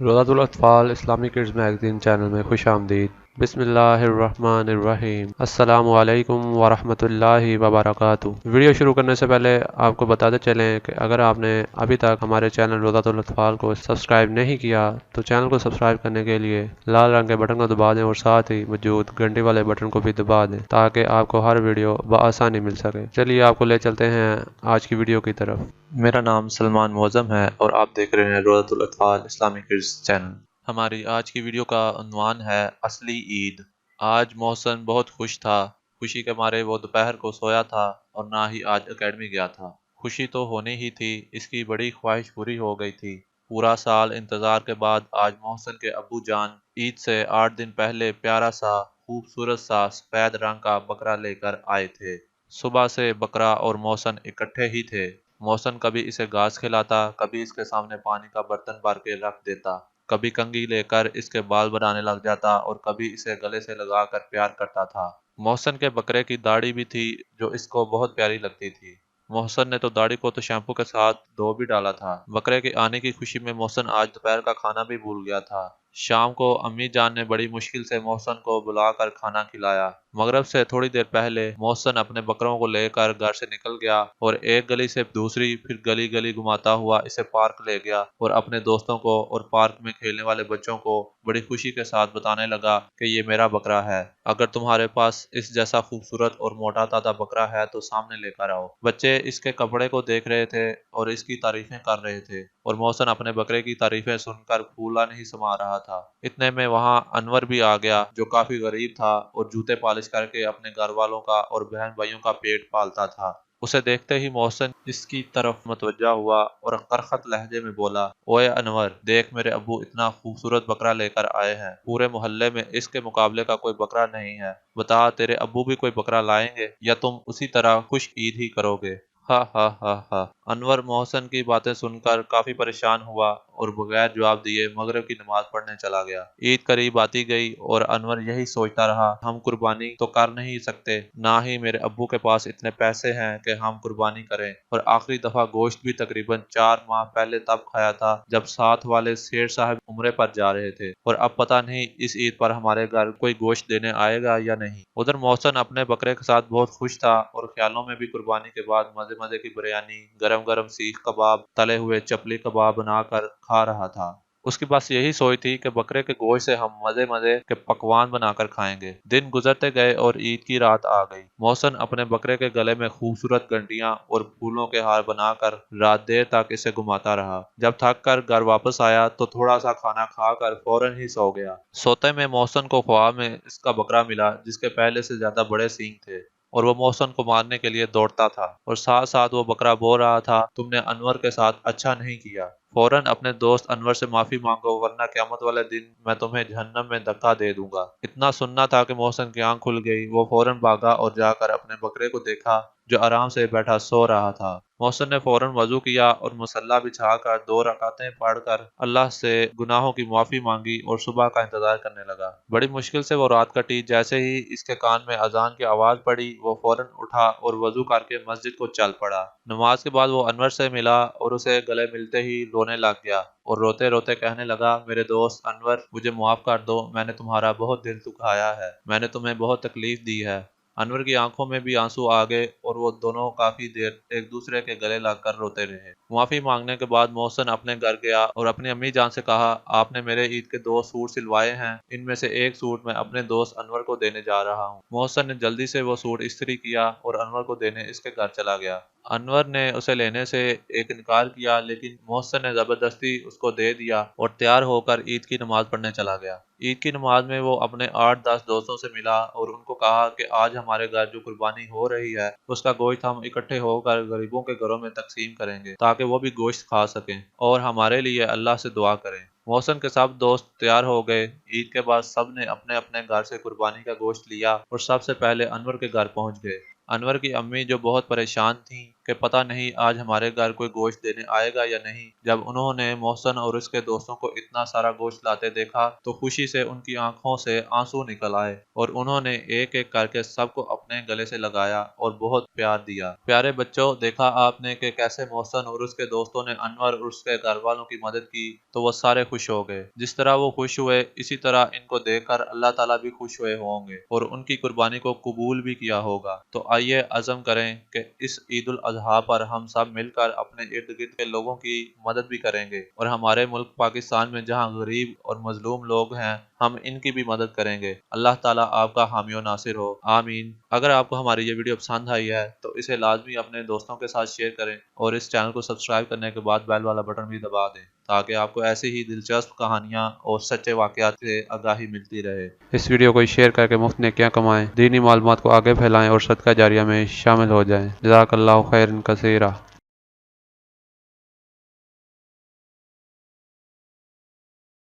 रोज़ातुल अत्फ़ाल Islamic kids magazine channel में खुश आमदीद। बिस्मिल्लाहिर्रहमानिर्रहीम। अस्सलामु अलैकुम वरहमतुल्लाहि वबरकातुहू। वीडियो शुरू करने से पहले आपको बताते चलें कि अगर आपने अभी तक हमारे चैनल रोज़ातुल अत्फ़ाल को सब्सक्राइब नहीं किया तो चैनल को सब्सक्राइब करने के लिए लाल रंग के बटन को दबा दें और साथ ही मौजूद घंटी वाले बटन को भी दबा दें ताकि आपको हर वीडियो बआसानी मिल सके। चलिए आपको ले चलते हैं आज की वीडियो की तरफ। मेरा नाम सलमान मौज़म है और आप देख रहे हैं रोज़ातुल अत्फ़ाल इस्लामिक किड्स चैनल। हमारी आज की वीडियो का उन्वान है असली ईद। आज मोहसन बहुत खुश था। खुशी के मारे वो दोपहर को सोया था और ना ही आज एकेडमी गया था। खुशी तो होनी ही थी, इसकी बड़ी ख्वाहिश पूरी हो गई थी। पूरा साल इंतज़ार के बाद आज मोहसन के अब्बू जान ईद से 8 दिन पहले प्यारा सा खूबसूरत सा सफ़ेद रंग का बकरा लेकर आए थे। सुबह से बकरा और मोहसन इकट्ठे ही थे। मोहसन कभी इसे घास खिलाता, कभी इसके सामने पानी का बर्तन भर के रख देता, कभी कंघी लेकर इसके बाल बनाने लग जाता और कभी इसे गले से लगाकर प्यार करता था। मोहसन के बकरे की दाढ़ी भी थी जो इसको बहुत प्यारी लगती थी। मोहसन ने तो दाढ़ी को तो शैम्पू के साथ धो भी डाला था। बकरे के आने की खुशी में मोहसन आज दोपहर का खाना भी भूल गया था। शाम को अम्मी जान ने बड़ी मुश्किल से मोहसन को बुलाकर खाना खिलाया। मगरिब से थोड़ी देर पहले मोहसन अपने बकरों को लेकर घर से निकल गया और एक गली से दूसरी फिर गली गली घुमाता हुआ इसे पार्क ले गया और अपने दोस्तों को और पार्क में खेलने वाले बच्चों को बड़ी खुशी के साथ बताने लगा कि ये मेरा बकरा है। अगर तुम्हारे पास इस जैसा खूबसूरत और मोटा ताजा बकरा है तो सामने लेकर आओ। बच्चे इसके कपड़े को देख रहे थे और इसकी तारीफें कर रहे थे और मोहसन अपने बकरे की तारीफें सुनकर फूला नहीं समा रहा था। इतने में वहां अनवर भी आ गया जो काफी गरीब था और जूते पॉलिश करके अपने घर वालों का और बहन भाइयों का पेट पालता था। उसे देखते ही मोहसन इसकी तरफ मुतवज्जा हुआ और करखत लहजे में बोला, ओए अनवर, देख मेरे अब्बू इतना खूबसूरत बकरा लेकर आए हैं। पूरे मोहल्ले में इसके मुकाबले का कोई बकरा नहीं है। बता, तेरे अब्बू भी कोई बकरा लाएंगे या तुम उसी तरह खुश ईद ही करोगे? हा हा हा हा। अनवर मोहसन की बातें सुनकर काफी परेशान हुआ और बगैर जवाब दिए मगरिब की नमाज पढ़ने चला गया। ईद करीब आती गई और अनवर यही सोचता रहा, हम कुर्बानी तो कर नहीं सकते, ना ही मेरे अब्बू के पास इतने पैसे हैं कि हम कुर्बानी करें। और आखिरी दफा गोश्त भी तकरीबन 4 माह पहले तब खाया था जब साथ वाले सेठ साहब उम्रे पर जा रहे थे और अब पता नहीं इस ईद पर हमारे घर कोई गोश्त देने आएगा या नहीं। उधर मोहसन अपने बकरे के साथ बहुत खुश था और ख्यालों में भी कुर्बानी के बाद मजे मजे की बिरयानी, गरम गरम सीख कबाब, तले हुए चपली कबाब बनाकर खा रहा था। उसकी बस यही सोच थी कि बकरे के गोश्त से हम मजे मजे के पकवान बनाकर खाएंगे। दिन गुजरते गए और ईद की रात आ गई। मोहसन अपने बकरे के गले में खूबसूरत घंटियां और फूलों के हार बनाकर रात देर तक इसे घुमाता रहा। जब थक कर घर वापस आया तो थोड़ा सा खाना खाकर फौरन ही सो गया। सोते में मोहसन को ख्वाब में इसका बकरा मिला जिसके पहले से ज्यादा बड़े सींग थे और वो मोहसन को मारने के लिए दौड़ता था और साथ साथ वो बकरा बोल रहा था, तुमने अनवर के साथ अच्छा नहीं किया। फौरन अपने दोस्त अनवर से माफी मांगो वरना क़यामत वाले दिन मैं तुम्हें जहन्नम में धक्का दे दूंगा। इतना सुनना था कि मोहसन की आंख खुल गई। वो फौरन भागा और जाकर अपने बकरे को देखा जो आराम से बैठा सो रहा था। मोहसन ने फौरन वजू किया और मुसल्ला बिछाकर 2 रकातें पढ़कर अल्लाह से गुनाहों की माफी मांगी और सुबह का इंतजार करने लगा। बड़ी मुश्किल से वो रात कटी। जैसे ही इसके कान में अजान की आवाज पड़ी वो फौरन उठा और वजू करके मस्जिद को चल पड़ा। नमाज के बाद वो अनवर से मिला और उसे गले मिलते ही रोने लग गया और रोते रोते कहने लगा, मेरे दोस्त अनवर, मुझे माफ कर दो, मैंने तुम्हारा बहुत दिल दुखाया है, मैंने तुम्हें बहुत तकलीफ दी है। अनवर की आंखों में भी आंसू आ गए और वो दोनों काफी देर एक दूसरे के गले लगकर रोते रहे। माफी मांगने के बाद मोहसन अपने घर गया और अपनी अम्मी जान से कहा, आपने मेरे ईद के 2 सूट सिलवाए हैं, इनमें से एक सूट मैं अपने दोस्त अनवर को देने जा रहा हूँ। मोहसन ने जल्दी से वो सूट इस्त्री किया और अनवर को देने इसके घर चला गया। अनवर ने उसे लेने से एक इनकार किया लेकिन मोहसन ने जबरदस्ती उसको दे दिया और तैयार होकर ईद की नमाज पढ़ने चला गया। ईद की नमाज में वो अपने 8-10 दोस्तों से मिला और उनको कहा कि आज हमारे घर जो कुर्बानी हो रही है उसका गोश्त हम इकट्ठे होकर गरीबों के घरों में तकसीम करेंगे ताकि वो भी गोश्त खा सकें और हमारे लिए अल्लाह से दुआ करें। मोहसन के सब दोस्त तैयार हो गए। ईद के बाद सब ने अपने अपने घर से कुर्बानी का गोश्त लिया और सबसे पहले अनवर के घर पहुंच गए। अनवर की अम्मी जो बहुत परेशान थीं کہ پتہ نہیں آج ہمارے گھر کوئی گوشت دینے آئے گا یا نہیں۔ جب انہوں نے محسن اور اس کے دوستوں کو اتنا سارا گوشت لاتے دیکھا تو خوشی سے ان کی آنکھوں سے آنسو نکل آئے، اور انہوں نے ایک ایک کر کے سب کو اپنے گلے سے لگایا اور بہت پیار دیا۔ پیارے بچوں، دیکھا آپ نے کہ کیسے محسن اور اس کے دوستوں نے انور اور اس کے گھر والوں کی مدد کی تو وہ سارے خوش ہو گئے۔ جس طرح وہ خوش ہوئے اسی طرح ان کو دیکھ کر اللہ تعالیٰ بھی خوش ہوئے ہوں گے اور ان کی قربانی کو قبول بھی کیا ہوگا۔ تو آئیے عزم کریں کہ اس عید الاضحیٰ پر ہم سب مل کر اپنے ارد گرد کے لوگوں کی مدد بھی کریں گے، اور ہمارے ملک پاکستان میں جہاں غریب اور مظلوم لوگ ہیں ہم ان کی بھی مدد کریں گے۔ اللہ تعالیٰ آپ کا حامی و ناصر ہو، آمین۔ اگر آپ کو ہماری یہ ویڈیو پسند آئی ہے تو اسے لازمی اپنے دوستوں کے ساتھ شیئر کریں، اور اس چینل کو سبسکرائب کرنے کے بعد بیل والا بٹن بھی دبا دیں تاکہ آپ کو ایسی ہی دلچسپ کہانیاں اور سچے واقعات سے آگاہی ملتی رہے۔ اس ویڈیو کو شیئر کر کے مفت نیکیاں کمائیں، دینی معلومات کو آگے پھیلائیں اور صدقہ جاریہ میں شامل ہو جائیں۔ جزاک اللہ خیرا کثیرا۔